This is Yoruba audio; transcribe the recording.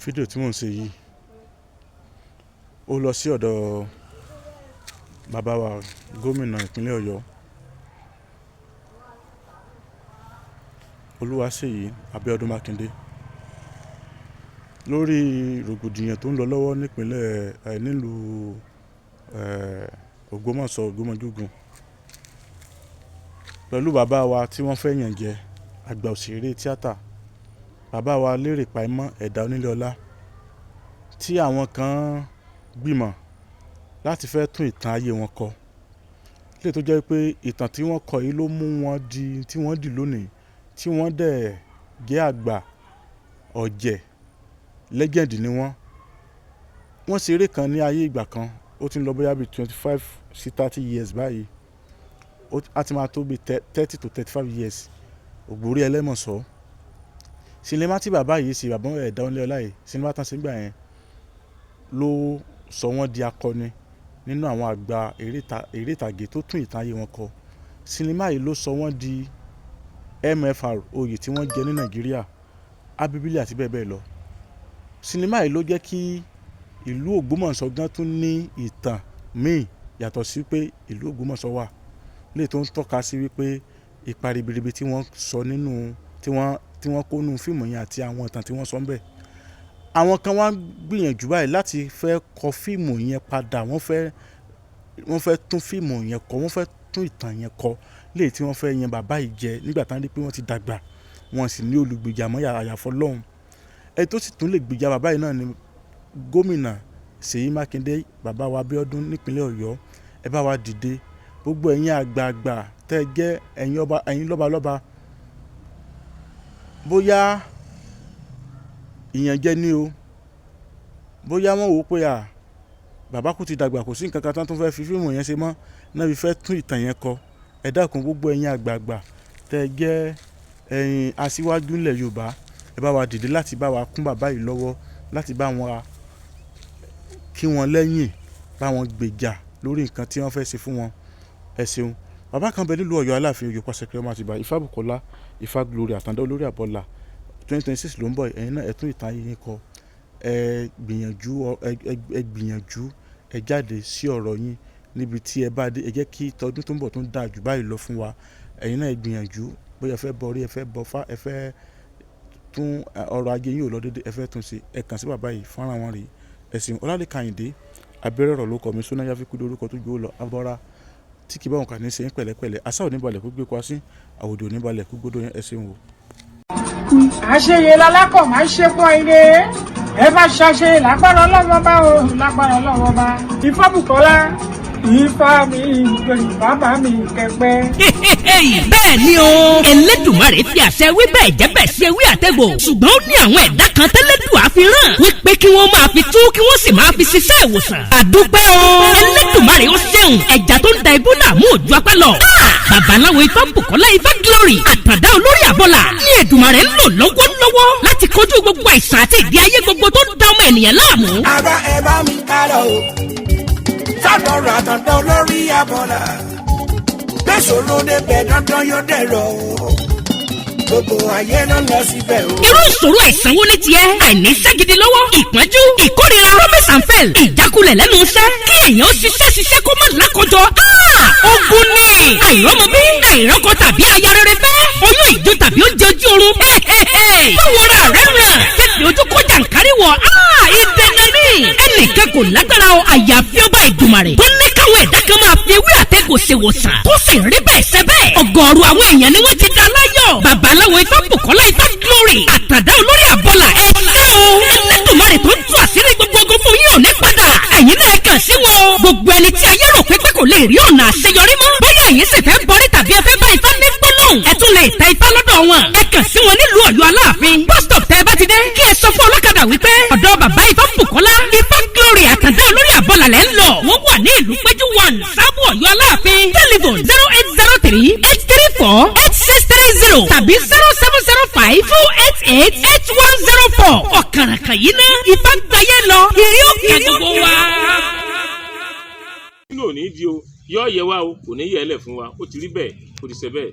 fídíò tí mò ń ṣe yìí ó lọ sí ọ̀dọ̀ bàbá wa gómìnà ìpínlẹ̀ Ọ̀yọ́ Olúwaṣèyí Abíọ́dún Mákindé lórí rògbòdìyàn tó ń lọ lọ́wọ́ nípínlẹ̀ nílùú Ògbómọ̀ṣọ́ Ògbómọjúgun pẹ̀lú bàbá wa tí wọ́n fẹ́ yàn jẹ àgbà òṣèré tíátà bàbá wa Lérè Pàímọ́ Ẹ̀dá Onílé-ọlá tí àwọn kan gbìmọ̀ láti fẹ́ tún ìtàn ayé wọn kọ lè tó jẹ́ pé ìtàn tí wọ́n kọ yìí ló mú wọn di tí wọ́n dì lónìí tí wọ́n dẹ̀ jẹ́ àgbà ọ̀jẹ̀ lẹ́gẹ̀dì ni wọ́n ṣeré kan ní ayé ìgbà kan ó ti ń lọ bóyá bíi 25 sí 30 years báyìí á ti máa tó bíi 30 to 35 years Ògbórí Ẹlẹ́mọ̀ṣọ́ sinimá tí bàbá yìí ṣe bàbá Ẹ̀dá Onílé-ọlá yìí sinimá tán sí gbà yẹn ló sọ wọ́n di akọni nínú àwọn àgbà eré ìtàgé tó tún ìtàn ayé wọn kọ sinimá yìí ló sọ wọ́n di MFR oyè tí wọ́n jẹ ní Nàìjíríà abíbílì àti bẹ́ẹ̀ bẹ́ẹ̀ lọ sinimá yìí ló jẹ́ kí ìlú Ògbómọ̀ṣọ́ gan tún ní ìtàn míì yàtọ̀ sí pé ìlú Ògbómọ̀ṣọ́ wà lè tó ń tọ́ka sí wípé ipa ribiribi tí wọ́n sọ nínú tí wọ́n kó nínú fíìmù yẹn àti àwọn ìtàn tí wọ́n sọ ń bẹ̀ àwọn kan wá gbìyànjú báyìí láti fẹ́ kọ fíìmù yẹn padà wọ́n fẹ́ tún fíìmù yẹn kọ wọ́n fẹ́ tún ìtàn yẹn kọ léyìí tí wọ́n fẹ́ yan bàbá yìí jẹ nígbà tán rí pé wọ́n ti dàgbà wọ́n sì ní olùgbèjà mọ́ àyàfọ́ lọ́hùn ẹni tó sì tún lè gbèjà bàbá yìí náà ni gómìnà Ṣèyí Mákindé bàbá wa Abíọ́dún nípínlẹ̀ Ọ̀yọ́ ẹ bá wa dìde gbogbo ẹ̀yin àgbààgbà tẹ́ jẹ́ ẹ̀yin lọ́balọ́ba bóyá ìyànjẹ ní o bóyá wọ́n wò ó pé bàbá kú ti dàgbà kò sí nǹkan kan tán tó fẹ́ fi fíìmù yẹn ṣe mọ́ náà fi fẹ́ tún ìtàn yẹn kọ ẹ dákun gbogbo ẹ̀yin àgbààgbà tẹ́ jẹ́ ẹ̀yin aṣíwájú ńlẹ̀ Yorùbá ẹ bá wa dìde láti bá wa kún bàbá yìí lọ́wọ́ láti bá wọn kí wọn lẹ́yìn bá wọn gbèjà lórí nǹkan tí wọ́n fẹ́ ṣe fún wọn ẹ ṣeun bàbá kan bẹ nílùú Ọ̀yọ́ Aláàfin Ọ̀yọ́ pàṣẹkẹrẹ ọmọ Àtìbà Ifábùkọ́lá Ifá Glory Àtàndá Olórí Àbọ́là 2026 ló ń bọ̀ ẹ̀yin náà ẹ tún ìtàn yín kọ ẹ gbìyànjú ẹ jáde sí ọ̀rọ̀ yín níbi tí ẹ bá dé ẹ jẹ́ kí tọdún tó ń bọ̀ tó ń dáa jù báyìí lọ fún wa ẹ̀yin náà ẹ gbìyànjú bóyá ẹ fẹ́ bọrí ẹ fẹ́ bọfá ẹ fẹ́ tún ọrọ̀ ajé yín ò lọ déédéé ẹ fẹ́ tún ṣe ẹ kàn sí bàbá yìí fọ́nrán wọn rèé ẹ̀sìn Ọlálékan Àyìndé abẹ́rẹ́ ọ̀rọ̀ ló kọ́ mi Súná Yáfíkú lórúkọ tó gbó lọ abọ́ra tí kì bá wọn kà ní sẹ́yìn pẹ̀lẹ́pẹ̀lẹ́ àṣà oníbalẹ̀ kó gbé kwa sí àwòdì oníbalẹ̀ kó gbódò yẹn ẹ̀sìn wò. àṣeyẹ lálákọ̀ máa ń ṣe pọ̀ ire ẹ bá ṣàṣe lágbára ọlọ́wọ́ bá o lágbára ọlọ́wọ́ bá Ifábùkọ́lá Ifá mi bàbá mi kẹpẹ́. bẹ́ẹ̀ ni o Ẹlẹ́dùmarè fi àṣẹ wí bẹ́ẹ̀ jẹ́ bẹ́ẹ̀ ṣe wí àtẹ̀gbò ṣùgbọ́n ó ní àwọn ẹ̀dá kan tẹ́lẹ́dùà fi rán wípé kí wọ́n máa fi tú kí wọ́n sì máa fi ṣiṣẹ́ ìwòsàn. àdúpẹ́ o Ẹlẹ́dùmarè ó ṣeun ẹja tó ń da ibú làmú òjò apẹ́ lọ. babaláwo Ifábùkọ́lá Ifá Glory Àtàndá Olórí Àbọ́là ní Èdùmarè ń lò lọ́wọ́lọ́wọ́ láti kojú gbogbo àìsàn àti ìdí ayé gbogbo tó ń da ọmọ ènìyàn láàmú. ara ẹ bá mi kálọ o sádọ̀rọ̀ Àtàndá Olórí Àbọ́là gbèsòrò débẹ̀ dandan yóò dẹ̀rọ̀ gbogbo ayé ló lọ síbẹ̀ o. irú ìṣòro àìsàn wo ni tiẹ̀ àìní iṣẹ́ gidi lọ́wọ́ ìpọ́njú ìkórira promise and fail ìjákulẹ̀ lẹ́nu iṣẹ́ kí èèyàn ṣiṣẹ́ kó má lákòjọ. ogun ni àìrọ́mọbí àìrọ́kọ tàbí aya rere fẹ́ oyún ìjó tàbí oúnjẹ ojú oorun. báwo ra rẹ̀ ràn tètè ojú kó jàǹkárí wọ̀ ìdènà ní ẹnìkan kò lágbára o àyàfi ọba Ìdùmarè tó ní káwọn ẹ̀dá kan máa fi ewé àtẹ̀gùn ṣe wòsàn tó sì rí bẹ́ẹ̀ ṣe bẹ́ẹ̀ ọ̀gọ̀ọ̀rọ̀ àwọn èèyàn ni wọ́n ti dá láyọ̀ babaláwo Ifábùkọ́lá Ifá Glory Àtàndá Olórí Àbọ́là ẹ ṣé o Ẹlẹ́dùmarè tó ń tú àṣírí gbogbo ogun fún yín ò ní padà ẹ̀yin náà kàn sí wọn o gbogbo ẹni tí ayé rò pé kò lè rí ọ̀nà àṣeyọrí mọ́ bóyá ẹ̀yin sì fẹ́ bọrí tàbí ẹ fẹ́ bá Ifá ní gbólóhùn ẹ tún lè ta Ifá lọ́dọ̀ wọn ẹ kàn sí wọn nílùú Ọ̀yọ́ Aláàfin bus stop tẹ́ ẹ bá ti dé kí ẹ sọ fún ọlọ́kadà wípé ọ̀dọ̀ bàbá Ifábùkọ́lá Ifá Glory Àtàndá Olórí Àbọ́là lẹ́ ń lọ wọ́n wà ní ìlú Péjú 1 Sábò Ọ̀yọ́ Aláàfin telephone 08032834630 tàbí 0705288104 ọ̀kàràkàn yìí ná Ifá gbáyé lọ ìrí òkè gbogbo wa. nínú òní di o yọ ọ yẹ wa o kò ní yẹ ẹ lẹ fún wa ó ti rí bẹ́ẹ̀ ó ti ṣe bẹ́ẹ̀.